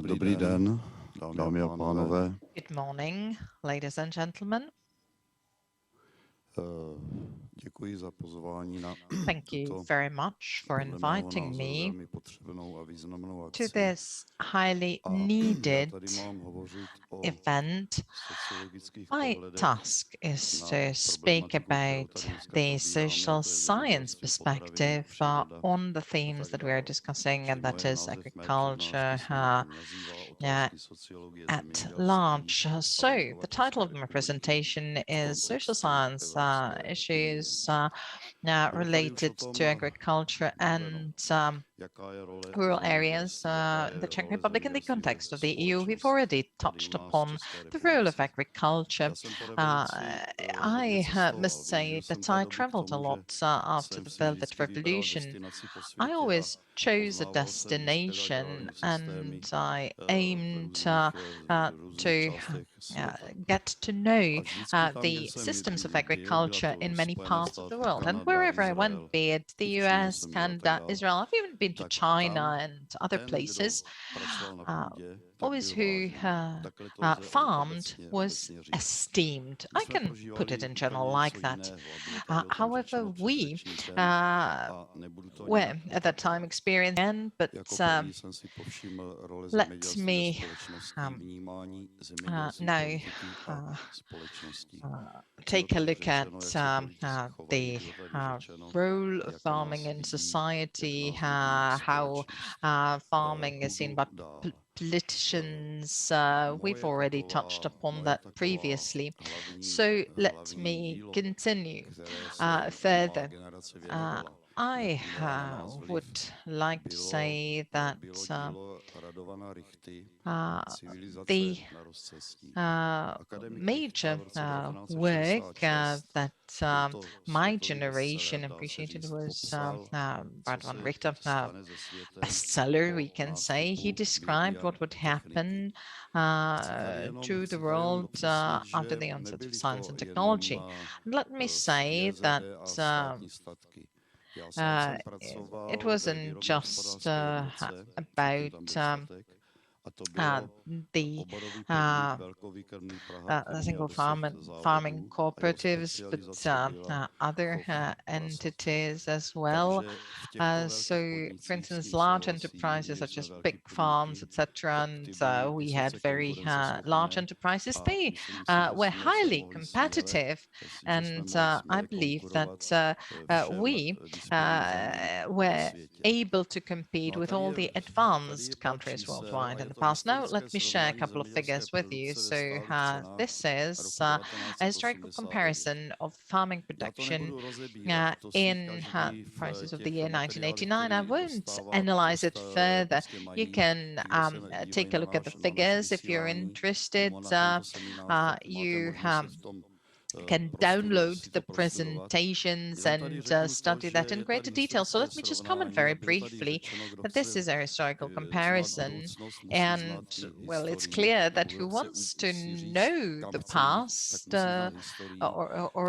Dobrý den, dámy a pánové. Good morning, ladies and gentlemen. Děkuji za pozvání na Thank you very much for inviting me velmi potřebnou a významnou to akci. this highly needed Já tady mám hovořit o event. sociologických My pohledech task is na to speak problematiku, kterou about tady dneska the probíráme, social to je science zemědělství, perspective potraviny, příroda on the a themes tak that we are dále. discussing, and Čili that moje is název mé agriculture přednášky se nazývá Otázky sociologie at zemědělství large. a So venkova the České title of my republiky presentation v is Social kontextu Science Evropské Issues unie. Bylo tady už o related tom to agriculture mluveno, and jaká je role rural areas, zemědělství, jaká je the Czech role Republic in the zemědělství context ve of the EU. We've společnosti already tady touched u nás v upon České the role of republice. agriculture. Já jsem po revoluci hodně I cestoval. must say Využil that jsem té I doby k traveled a tomu, lot že after jsem the si Velvet vždycky vybral Revolution. destinaci po I světě a always chose a poznával jsem destination agrární systémy and I v aimed různých to částech světa. get to know A vždycky tam, the kde jsem systems of byl, agriculture byla to in many Spojené parts of the státy, world. And Kanada, wherever I went, Izrael, be it the i v Číně US, jsem byl a tak Canada, dále. Israel, I've even been to Tak China tam and other ten, places. kdo pracoval na půdě, tak Always byl who vážený. Takhle to lze farmed was obecně říct. esteemed. My I jsme can prožívali put it in úplně general něco like that. jiného a bylo tady o tom However, řečeno we předřečníkem a nebudu to were nějak at that time opakovat. experiencing, but Jako první jsem si povšiml role let zemědělství me ve společnosti, vnímání zemědělství now politiky a společností. take a look at Řečeno, jak se politici chovají, the bylo tady řečeno, role of jak farming nás in vidí, society, jak nás vidí how společnost. farming is seen by Půdu dál. politicians. We've Moje already taková- touched upon moje that taková previously. hlavní- So let hlavní me dílo, continue které se má further. generace věnovala. I Měla na nás vliv. would like to say that Bylo dílo Radovana Richty, Civilizace the na rozcestí. major work that my generation appreciated was Radovan Richter, bestseller, we can say. He described what would happen to the world after the onset of science and technology. And let me say that it wasn't just about the single farming cooperatives, but other entities as well. So, for instance, large enterprises such as big farms, etc., and we had very large enterprises. They were highly competitive, and I believe that we were able to compete with all the advanced countries worldwide in the past. Now, let me share a couple of figures with you. So this is a historical comparison of farming production in prices of the year 1989. I won't analyze it further. You can take a look at the figures if you're interested. You can download the presentations and study that in greater detail. So let me just comment very briefly that this is a historical comparison. And, well, it's clear that who wants to know the past, or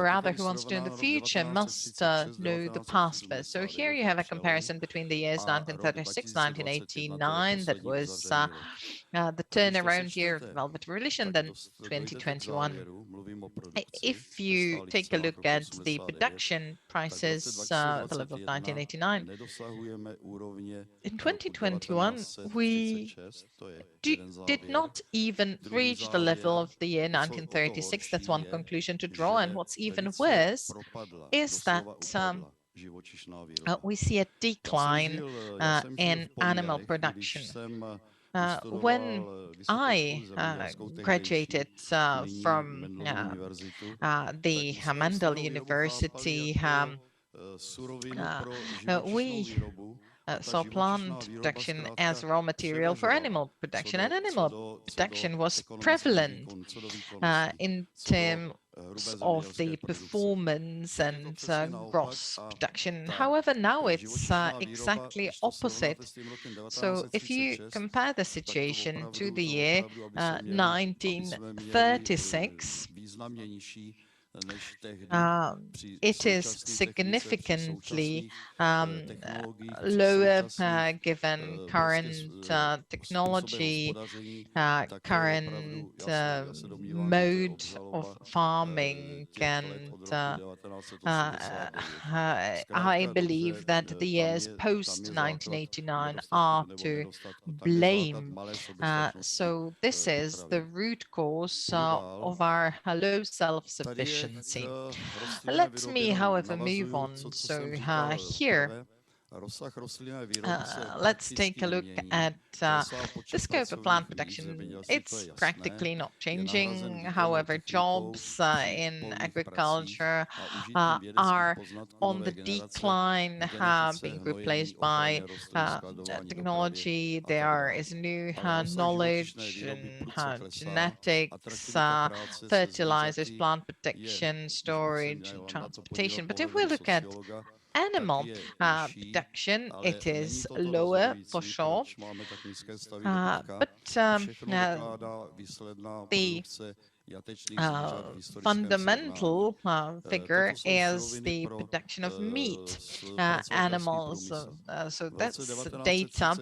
rather who wants to know the future, must know the past first. So here you have a comparison between the years 1936, 1989, that was the turnaround year of the Velvet Revolution, then 2021. If you take a look at the production prices, the level of 1989, in 2021, we did not even reach the level of the year 1936. That's one conclusion to draw. And what's even worse is that we see a decline in animal production. When I graduated from the Mendel University, we saw plant production as raw material for animal production, and animal production was prevalent in terms of the performance and gross production. However, now it's exactly opposite. So if you compare the situation to the year 1936, it is significantly lower given current technology, current mode of farming, and I believe that the years post 1989 are to blame. So this is the root cause of our low self-sufficiency. Let me, however, move on. So here, let's take a look at the scope of plant protection. It's practically not changing. However, jobs in agriculture are on the decline, being replaced by technology. There is new knowledge in genetics, fertilizers, plant protection, storage, and transportation. But if we look at animal protection, it is lower for sure, but the fundamental figure is the production of meat animals. So that's data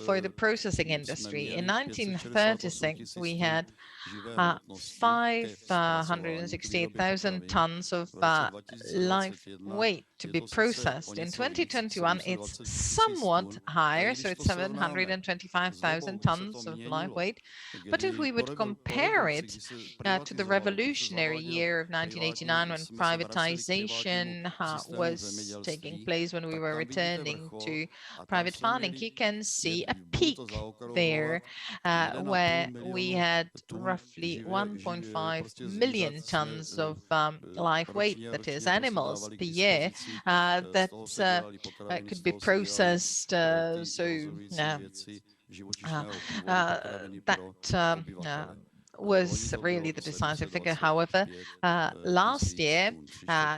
for the processing industry. In 1936, we had 568,000 tons of live weight to be processed. In 2021, it's somewhat higher, so it's 725,000 tons of live weight. But if we would compare it to the revolutionary year of 1989, when privatization was taking place, when we were returning to private farming, you can see a peak there where we had roughly 1.5 million tons of live weight, that is animals per year, that could be processed. That was really the decisive figure. However, last year,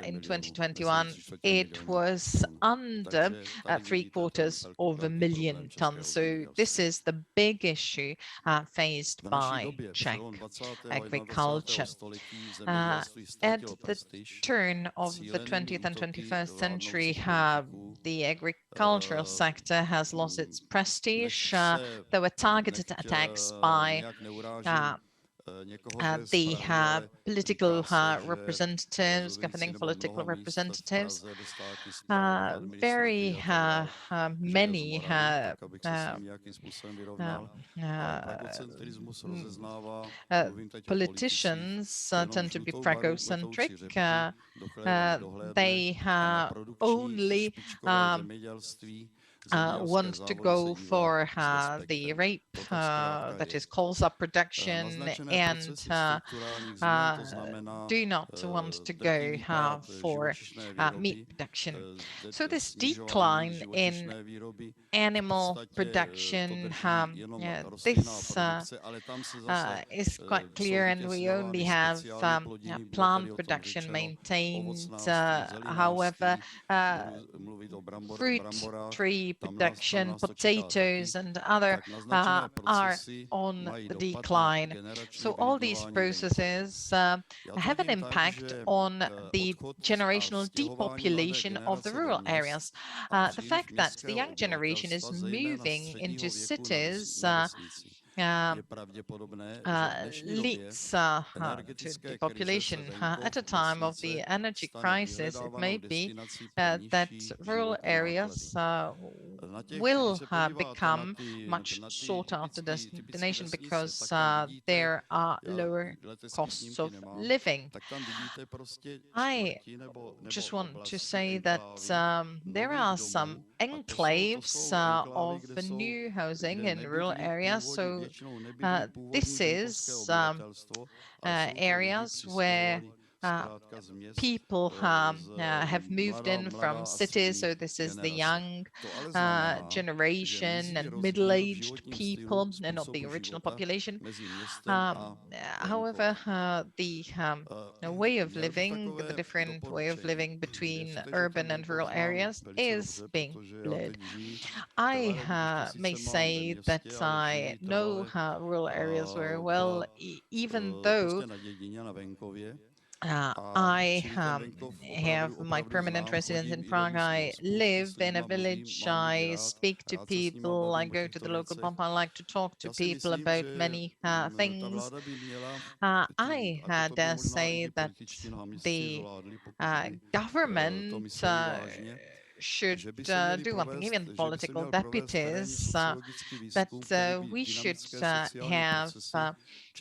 in 2021, it was under 750,000 tons. So this is the big issue faced by Czech agriculture. At the turn of the 20th and 21st century, the agricultural sector has lost its prestige. There were targeted attacks by the political representatives, governing political representatives. Very many politicians tend to be pragocentric. They only want to go for the rape, that is colza production, and do not want to go for meat production. So this decline in animal production, this is quite clear, and we only have plant production maintained. However, fruit tree production, potatoes, and other are on the decline. So all these processes have an impact on the generational depopulation of the rural areas. The fact that the young generation is moving into cities leads to depopulation. At a time of the energy crisis, it may be that rural areas will become much sought after destination because there are lower costs of living. I just want to say that there are some enclaves of new housing in rural areas. So this is areas where people have moved in from cities. So this is the young generation and middle-aged people, and not the original population. However, the way of living, the different way of living between urban and rural areas is being blurred. I may say that I know rural areas very well, even though I have my permanent residence in Prague. I live in a village. I speak to people. I go to the local pub. I like to talk to people about many things. I dare say that the government should do one thing, even political deputies, that we should have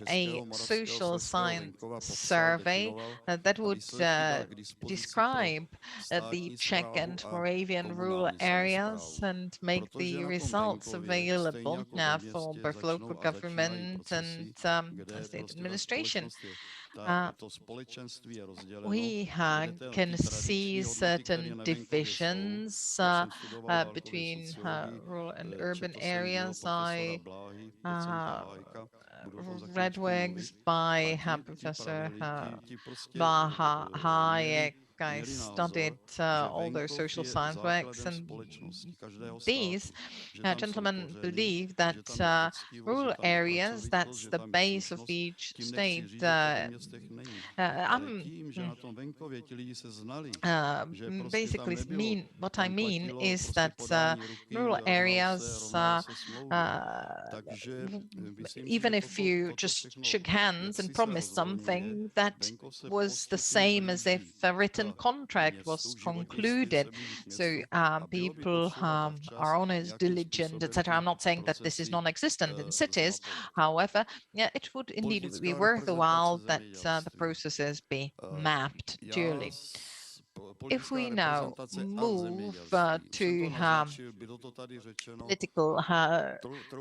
a social science survey that would describe the Czech and Moravian rural areas and make the results available for both local government and state administration. We can see certain divisions between rural and urban areas. I read works by Professor Blaha Hayek. I studied all those social science works, and these gentlemen believe that rural areas, that's the base of each state. Basically what I mean is that rural areas, even if you just shook hands and promised something, that was the same as if a written contract was concluded. So people are honest, diligent, etc. I'm not saying that this is non-existent in cities. However, yeah, it would indeed be worthwhile that the processes be mapped duly. If we now move to political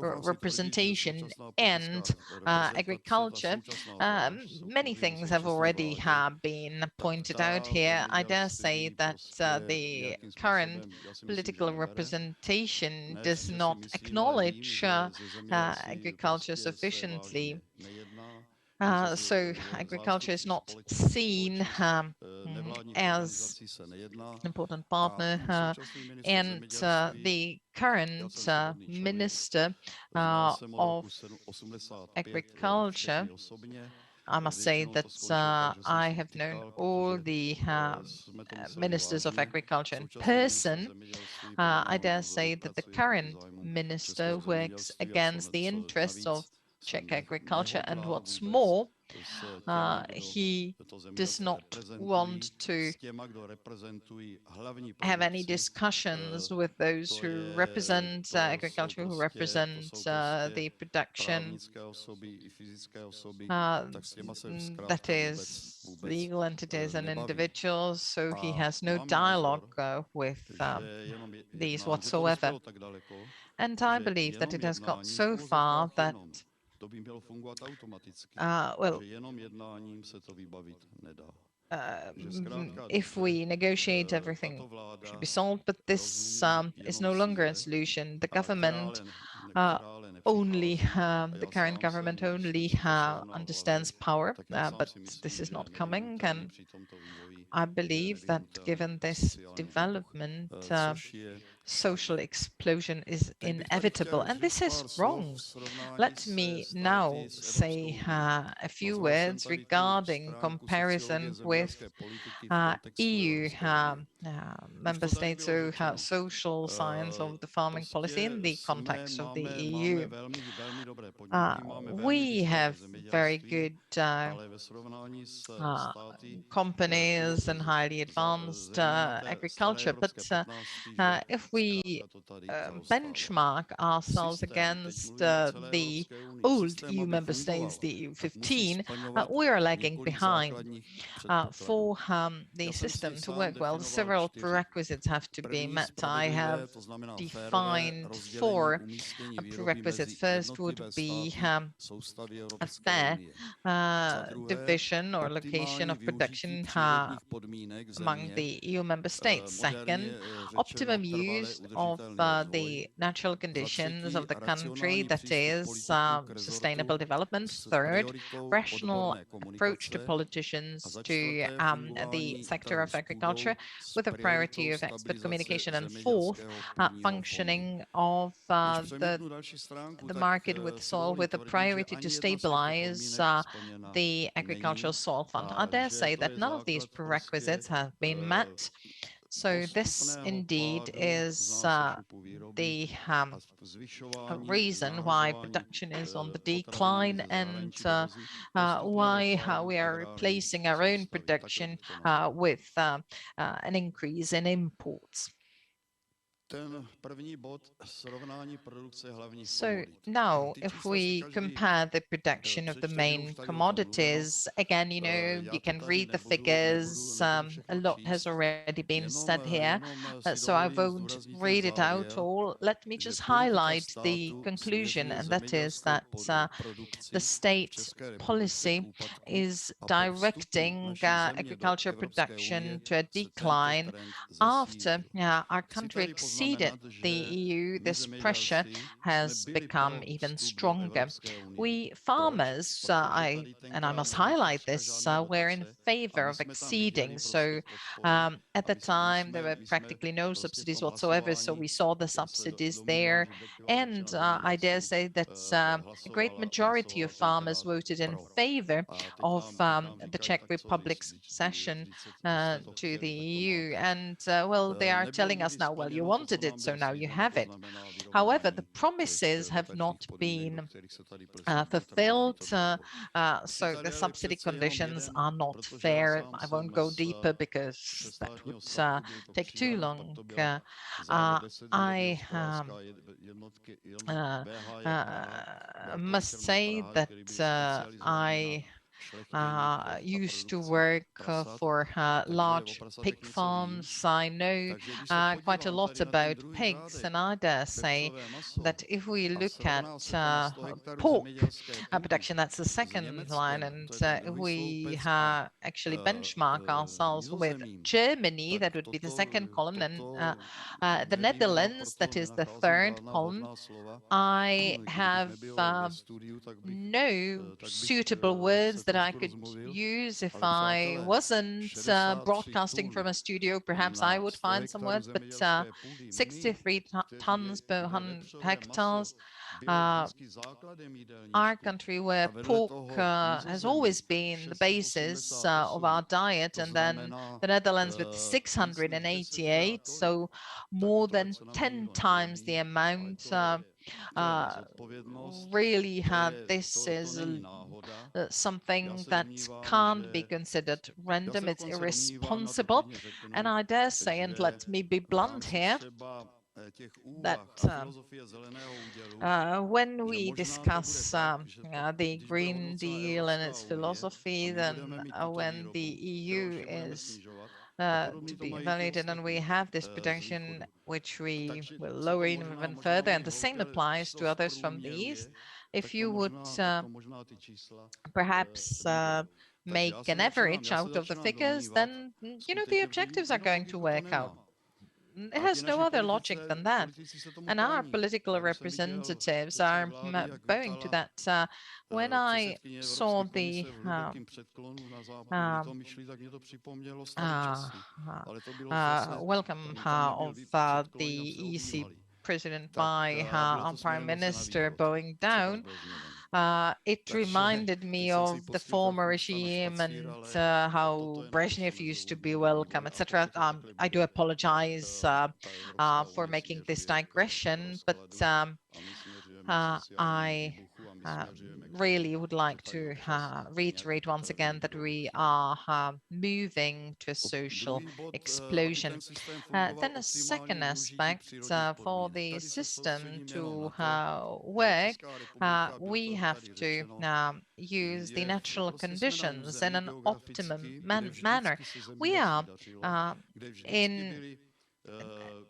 representation and agriculture, many things have already been pointed out here. I dare say that the current political representation does not acknowledge agriculture sufficiently. So agriculture is not seen as an important partner, and the current minister of agriculture, I must say that I have known all the ministers of agriculture in person. I dare say that the current minister works against the interests of Czech agriculture, and what's more, he does not want to have any discussions with those who represent agriculture, who represent the production, that is legal entities and individuals. So he has no dialogue with these whatsoever. And I believe that it has got so far that if we negotiate, everything should be solved, but this is no longer a solution. The government the current government only understands power, but this is not coming. And I believe that given this development, social explosion is inevitable, and this is wrong. Let me now say a few words regarding comparison with EU member states who have social science of the farming policy in the context of the EU. We have very good companies and highly advanced agriculture, but if we benchmark ourselves against the old EU member states, the EU 15, we are lagging behind. For the system to work well, several prerequisites have to be met. I have defined 4 prerequisites. First would be a fair division or location of production among the EU member states. Second, optimum use most of the natural conditions of the country, that is sustainable development. Third, rational approach to politicians to the sector of agriculture with a priority of expert communication. And fourth, functioning of the market with soil with a priority to stabilize the agricultural soil fund. I dare say that none of these prerequisites have been met. So this indeed is the reason why production is on the decline, and why we are replacing our own production with an increase in imports. So now, if we compare the production of the main commodities, again, you can read the figures. A lot has already been said here, so I won't read it out all. Let me just highlight the conclusion, and that is that the state policy is directing agriculture production to a decline. After our country exceeded the EU, this pressure has become even stronger. We farmers, I must highlight this, were in favor of exceeding. So at the time, there were practically no subsidies whatsoever. So we saw the subsidies there. And I dare say that a great majority of farmers voted in favor of the Czech Republic's accession to the EU. And well, they are telling us now, well, you wanted it, so now you have it. However, the promises have not been fulfilled, so the subsidy conditions are not fair. I won't go deeper because that would take too long. I must say that I used to work for large pig farms. I know quite a lot about pigs, and I dare say that if we look at pork production, that's the second line, and if we actually benchmark ourselves with Germany, that would be the second column, and the Netherlands, that is the third column, I have no suitable words that I could use. If I wasn't broadcasting from a studio, perhaps I would find some words, but 63 tons per 100 hectares. Our country, where pork has always been the basis of our diet, and then the Netherlands with 688, so more than 10 times the amount. Really, this is something that can't be considered random. It's irresponsible, and I dare say, and let me be blunt here, that when we discuss the Green Deal and its philosophy, then when the EU is to be evaluated, and we have this production which we will lower even further, and the same applies to others from the East. If you would perhaps make an average out of the figures, then the objectives are going to work out. It has no other logic than that. And our political representatives are bowing to that. When I saw the welcome of the EC president by our prime minister bowing down, it reminded me of the former regime and how Brezhnev used to be welcome, etc. I do apologize for making this digression, but I really would like to reiterate once again that we are moving to a social explosion. Then a second aspect for the system to work, we have to use the natural conditions in an optimum manner. We are in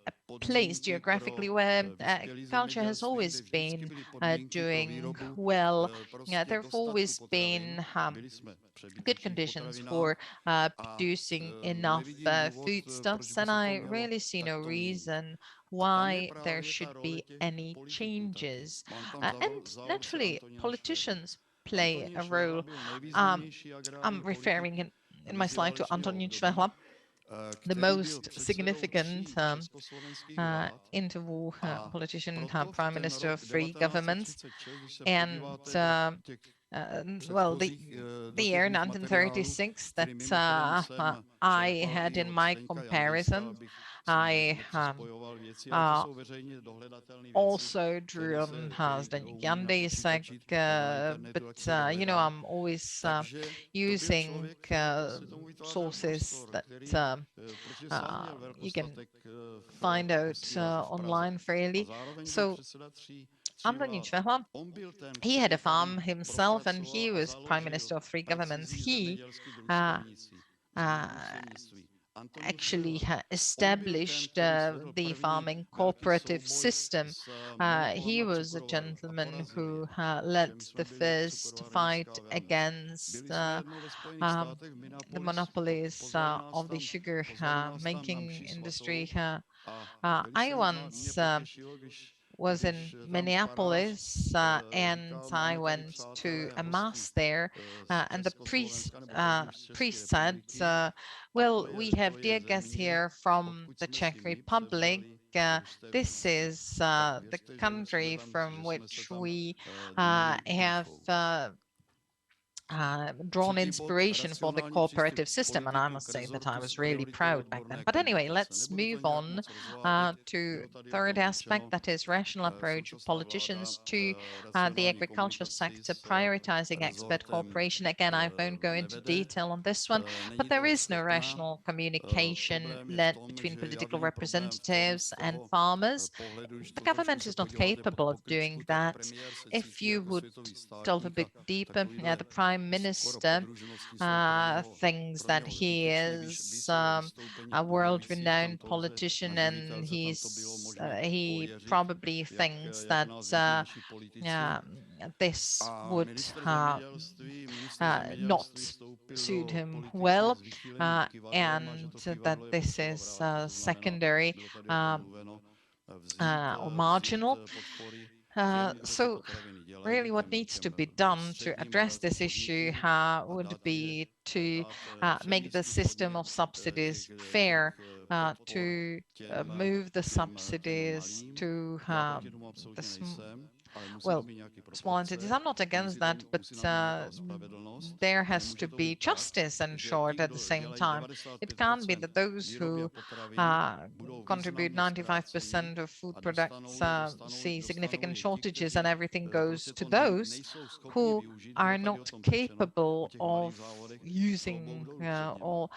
a place geographically where agriculture has always been doing well. There have always been good conditions for producing enough foodstuffs, and I really see no reason why there should be any changes. And naturally, politicians play a role. Um, I'm referring in my slide to Antonín Švehla, the most significant interwar politician, prime minister of three governments, and well, the year 1936 that I had in my comparison, I also drew on Zdeněk Jandejsek, but you know, I'm always using sources that you can find out online freely. So Antonín Švehla, he had a farm himself, and he was prime minister of three governments. He actually established the farming cooperative system. He was a gentleman who led the first fight against the monopolies of the sugar making industry. I once was in Minneapolis, and I went to a mass there, and the priest said, well, we have dear guests here from the Czech Republic. This is the country from which we have drawn inspiration for the cooperative system, and I must say that I was really proud back then. But anyway, let's move on to third aspect, that is rational approach of politicians to the agriculture sector, prioritizing expert cooperation. Again, I won't go into detail on this one, but there is no rational communication led between political representatives and farmers. The government is not capable of doing that. If you would delve a bit deeper, the prime minister thinks that he is a world-renowned politician, and he probably thinks that this would not suit him well, and that this is secondary or marginal. So really what needs to be done to address this issue would be to make the system of subsidies fair, to move the subsidies to well, small entities. I'm not against that, but there has to be justice ensured at the same time. It can't be that those who contribute 95% of food products see significant shortages, and everything goes to those who are not capable of using or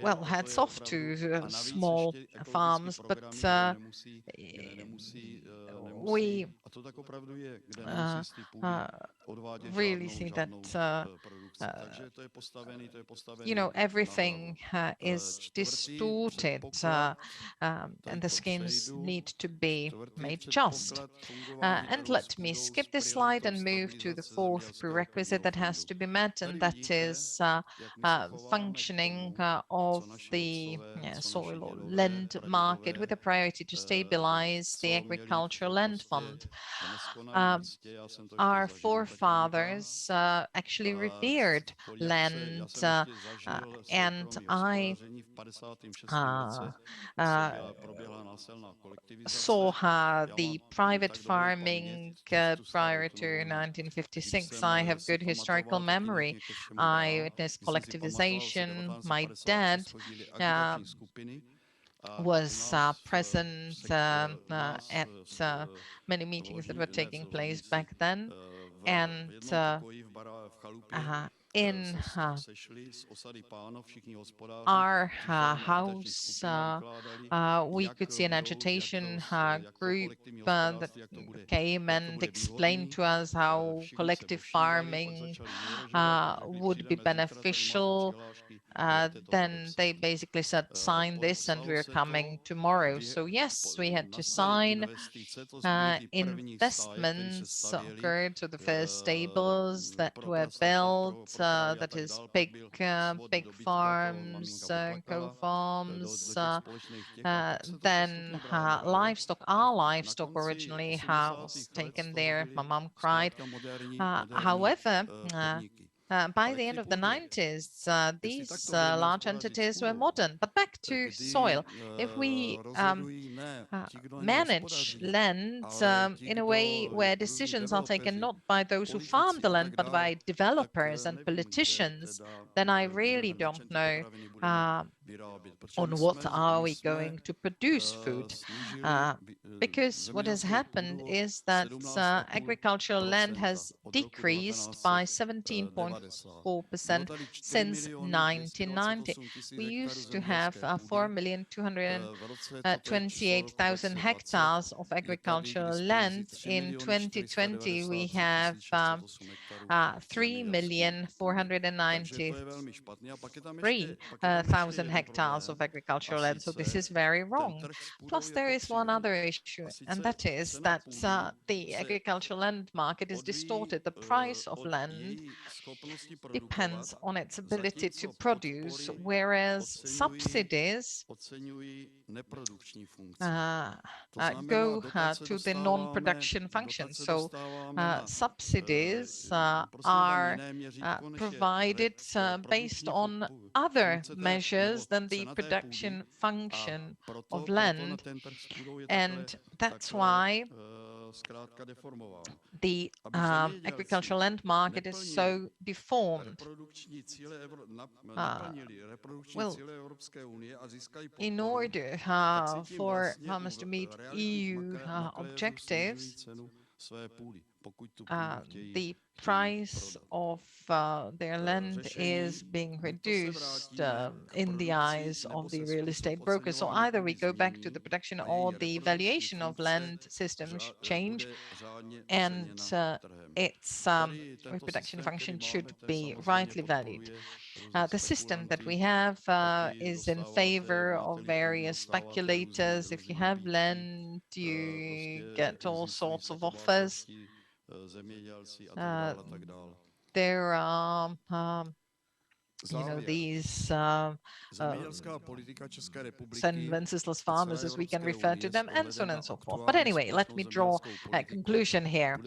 well, hats off to small farms, but we really see that you know, everything is distorted, and the schemes need to be made just. And let me skip this slide and move to the fourth prerequisite that has to be met, and that is functioning of the soil or land market with a priority to stabilize the agricultural land fund. Our forefathers actually revered land, and I saw the private farming prior to 1956. I have good historical memory. I witnessed collectivization. My dad was present at many meetings that were taking place back then, and in our house we could see an agitation group that came and explained to us how collective farming would be beneficial. then they basically said, sign this and we're coming tomorrow. So yes, we had to sign. Investments occurred, so the first stables that were built, that is pig farms, co-farms, then livestock. Our livestock originally was taken there. My mom cried. However, by the end of the 90s, these large entities were modern. But back to soil. If we manage land in a way where decisions are taken not by those who farm the land, but by developers and politicians, then I really don't know on what are we going to produce food. Because what has happened is that agricultural land has decreased by 17.4% since 1990. We used to have 4,228,000 hectares of agricultural land. In 2020, we have 3,493,000 hectares of agricultural land. So this is very wrong. Plus, there is one other issue, and that is that the agricultural land market is distorted. The price of land depends on its ability to produce, whereas subsidies go to the non-production function. So subsidies are provided based on other measures than the production function of land. And that's why the agricultural land market is so deformed. Well, in order for farmers to meet EU objectives, the price of their land is being reduced in the eyes of the real estate brokers. So either we go back to the production or the valuation of land systems change, and its reproduction function should be rightly valued. The system that we have is in favor of various speculators. If you have land, you get all sorts of offers. There are these sentenceless farmers, as we can refer to them, and so on and so forth. But anyway, let me draw a conclusion here.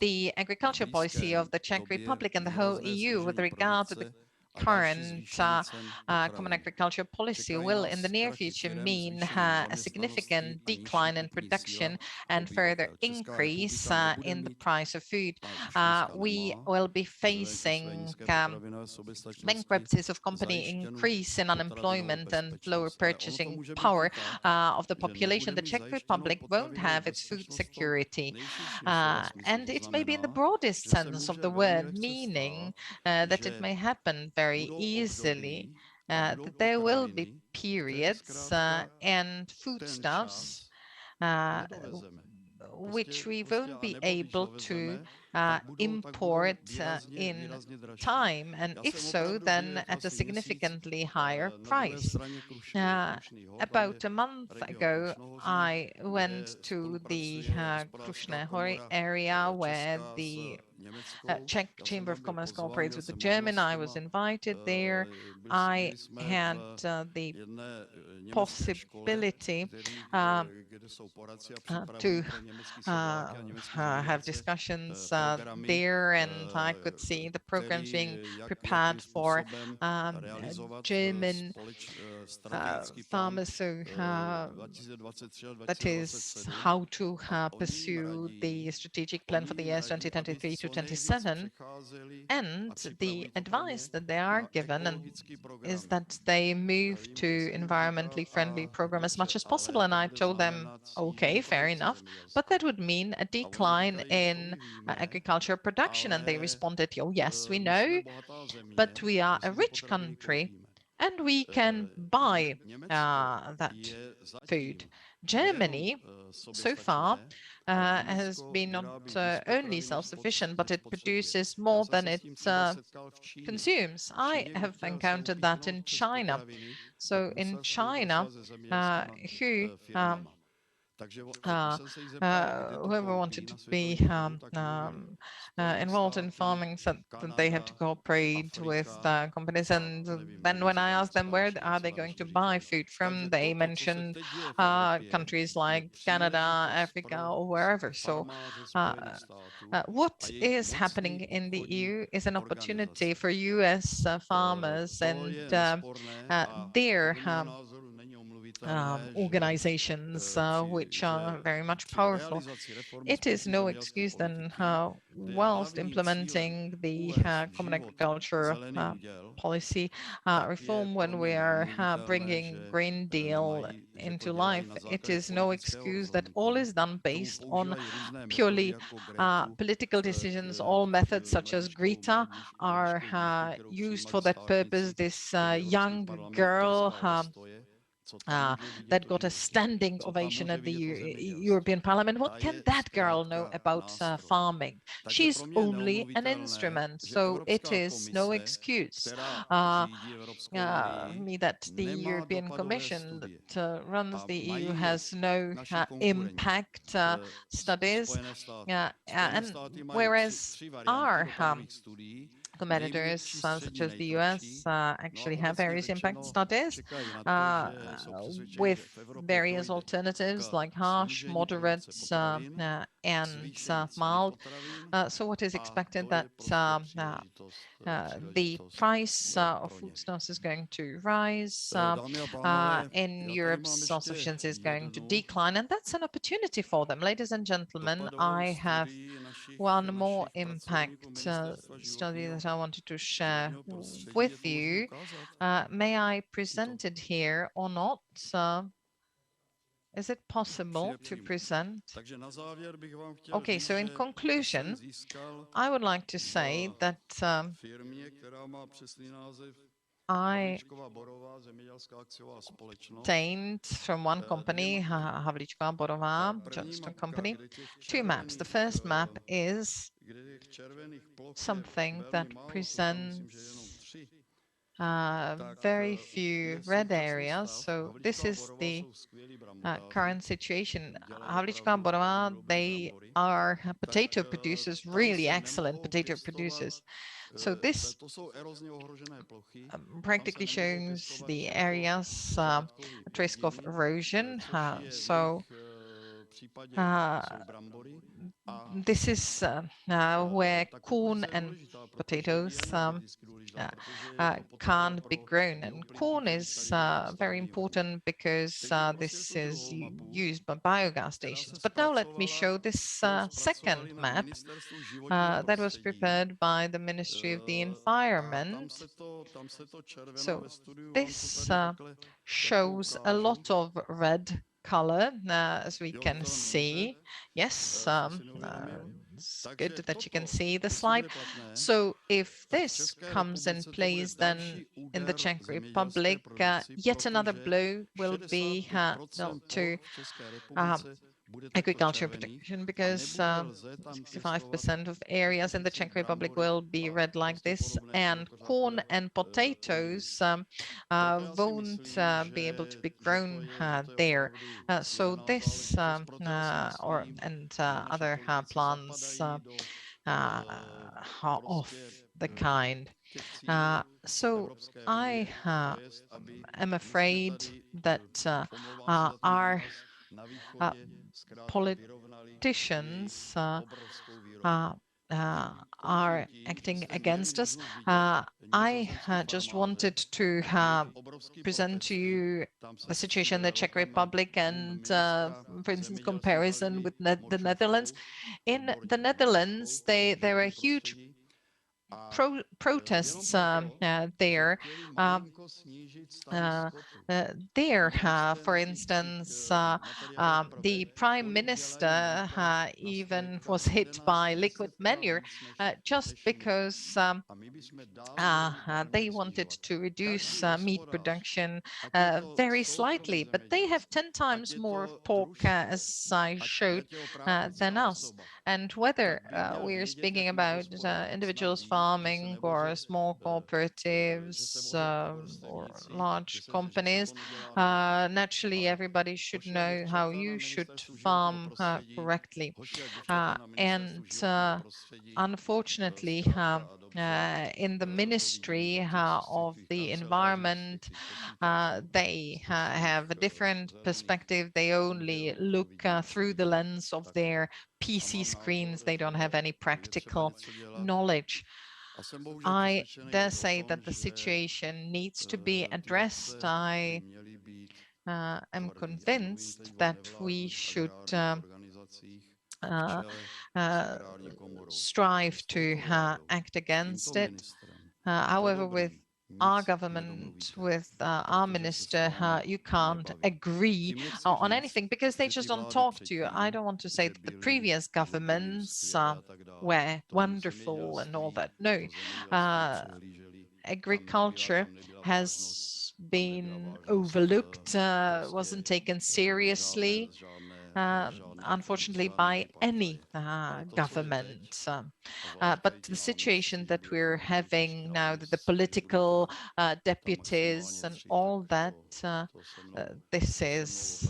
The agriculture policy of the Czech Republic and the whole EU with regard to the current common agriculture policy will in the near future mean a significant decline in production and further increase in the price of food. We will be facing bankruptcies of company, increase in unemployment and lower purchasing power of the population. The Czech Republic won't have its food security. And it may be in the broadest sense of the word, meaning that it may happen very easily, that there will be periods and foodstuffs which we won't be able to import in time, and if so, then at a significantly higher price. About a month ago, I went to the Krušné hory area where the Czech Chamber of Commerce cooperates with the German. I was invited there. I had the possibility to have discussions there, and I could see the programs being prepared for German farmers. So that is how to pursue the strategic plan for the years 2023 to 27. And the advice that they are given is that they move to environmentally friendly program as much as possible. And I told them, okay, fair enough, but that would mean a decline in agricultural production. And they responded, oh, yes, we know, but we are a rich country and we can buy that food. Germany, so far, has been not only self-sufficient, but it produces more than it consumes. I have encountered that in China. So in China, who whoever wanted to be involved in farming said that they had to cooperate with companies. And then when I asked them where are they going to buy food from, they mentioned countries like Canada, Africa, or wherever. So what is happening in the EU is an opportunity for US farmers and their organizations, which are very much powerful. It is no excuse then, whilst implementing the common agriculture policy reform, when we are bringing Green Deal into life, it is no excuse that all is done based on purely political decisions. All methods such as Greta are used for that purpose. This young girl that got a standing ovation at the European Parliament. What can that girl know about farming? She's only an instrument, so it is no excuse. Me that the European Commission that runs the EU has no impact studies, and whereas our competitors such as the US actually have various impact studies with various alternatives like harsh, moderate, and mild. So what is expected that the price of foodstuffs is going to rise. In Europe, self-sufficiency is going to decline, and that's an opportunity for them. Ladies and gentlemen, I have one more impact study that I wanted to share with you. May I present it here or not? Is it possible to present? Okay, so in conclusion, I would like to say that I obtained from one company, Havlíčková Borová, Johnston Company, two maps. The first map is something that presents very few red areas. So this is the current situation. Havlíčková Borová, they are potato producers, really excellent potato producers. So this practically shows the areas at risk of erosion. This is where corn and potatoes can't be grown. And corn is very important because this is used by biogas stations. But now let me show this second map that was prepared by the Ministry of the Environment. So this shows a lot of red color, as we can see. Yes, it's good that you can see the slide. So if this comes in place, then in the Czech Republic, yet another blow will be dealt to agriculture protection, because 65% of areas in the Czech Republic will be red like this, and corn and potatoes won't be able to be grown there. So this and other plants are of the kind. So I am afraid that our politicians are acting against us. I just wanted to present to you the situation in the Czech Republic and, for instance, comparison with the Netherlands. In the Netherlands, there are huge protests there. For instance, the prime minister even was hit by liquid manure just because they wanted to reduce meat production very slightly, but they have 10 times more pork, as I showed, than us. And whether we're speaking about individuals farming or small cooperatives or large companies, naturally everybody should know how you should farm correctly. And unfortunately, in the Ministry of the Environment, they have a different perspective. They only look through the lens of their PC screens. They don't have any practical knowledge. I dare say that the situation needs to be addressed. I am convinced that we should uh, uh, strive to act against it. However, with our government, with our minister, you can't agree on anything because they just don't talk to you. I don't want to say that the previous governments were wonderful and all that. No, agriculture has been overlooked, wasn't taken seriously, unfortunately, by any government. But the situation that we're having now, the political deputies and all that, this is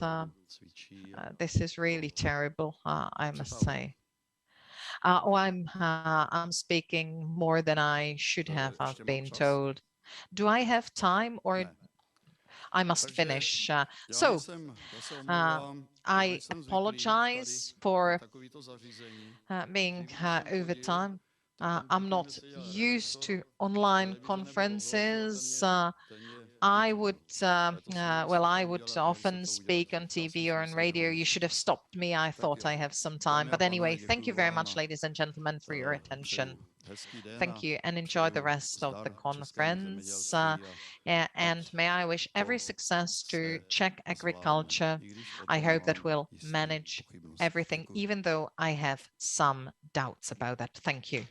really terrible, I must say. I'm speaking more than I should have, I've been told. Do I have time or I must finish? I apologize for being over time. I'm not used to online conferences. I would often speak on TV or on radio. You should have stopped me. I thought I have some time. But anyway, thank you very much, ladies and gentlemen, for your attention. Thank you and enjoy the rest of the conference. And may I wish every success to Czech agriculture. I hope that we'll manage everything, even though I have some doubts about that. Thank you.